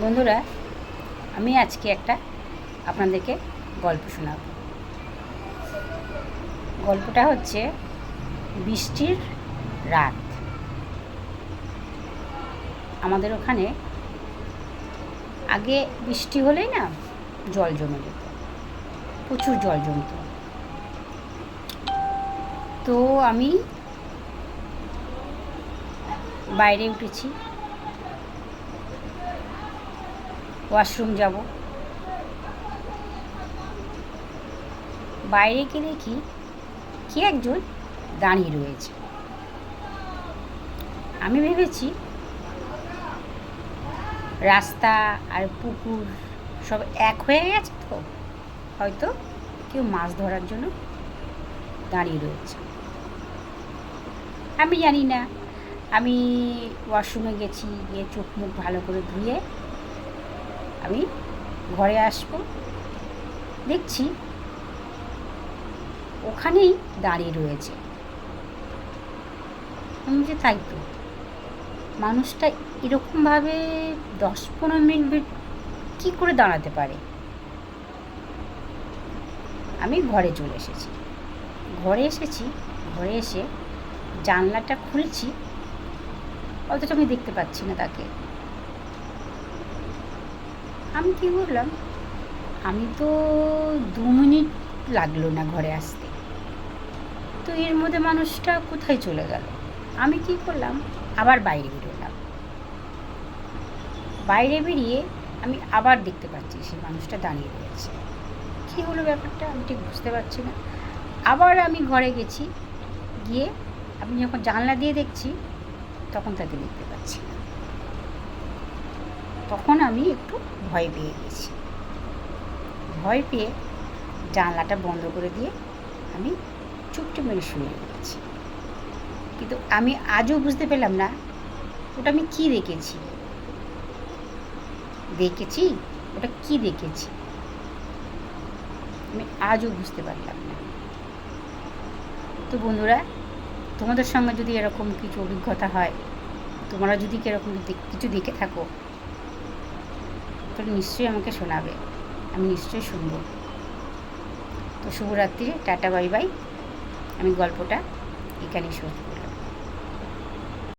বন্ধুরা, আমি আজকে একটা আপনাদেরকে গল্প শোনাব। গল্পটা হচ্ছে বৃষ্টির রাত। আমাদের ওখানে আগে বৃষ্টি হলেই না জল জমে যেত, প্রচুর জল জমত। তো আমি বাইরে উঠেছি, ওয়াশরুম যাব। বাইরে গিয়ে দেখি কে একজন দাঁড়িয়ে রয়েছে। আমি ভেবেছি রাস্তা আর পুকুর সব এক হয়ে গেছে, তো হয়তো কেউ মাছ ধরার জন্য দাঁড়িয়ে রয়েছে। আমি জানি না। আমি ওয়াশরুমে গেছি, গিয়ে চোখ মুখ ভালো করে ধুয়ে আমি ঘরে আসবো, দেখছি ওখানেই দাঁড়িয়ে রয়েছে। আমি যে তাই তো, মানুষটা এরকমভাবে 10-15 মিনিট কী করে দাঁড়াতে পারে। আমি ঘরে চলে এসেছি। ঘরে এসে জানলাটা খুলছি, অথচ আমি দেখতে পাচ্ছি না তাকে। আমি কী করলাম, আমি তো 2 মিনিট লাগলো না ঘরে আসতে, তো এর মধ্যে মানুষটা কোথায় চলে গেল। আমি কী করলাম, আবার বাইরে বেরোলাম। বাইরে বেরিয়ে আমি আবার দেখতে পাচ্ছি সেই মানুষটা দাঁড়িয়ে রয়েছে। কী হলো ব্যাপারটা আমি ঠিক বুঝতে পারছি না। আবার আমি ঘরে গেছি, গিয়ে আমি যখন জানলা দিয়ে দেখছি তখন তাকে দেখতে পাচ্ছি না। তখন আমি একটু ভয় পেয়ে গেছি। ভয় পেয়ে জানলাটা বন্ধ করে দিয়ে আমি চুপটি মেরে শুয়ে গেছি। কিন্তু আমি আজও বুঝতে পেলাম না ওটা আমি কী দেখেছি। ওটা কী দেখেছি আমি আজও বুঝতে পারলাম না। তো বন্ধুরা, তোমাদের সঙ্গে যদি এরকম কিছু অভিজ্ঞতা হয়, তোমরা যদি এরকম কিছু দেখে থাকো, তাহলে নিশ্চয়ই আমাকে শোনাবে, আমি নিশ্চয়ই শুনবো। তো শুভরাত্রি, টাটা, বাই বাই। আমি গল্পটা এখানেই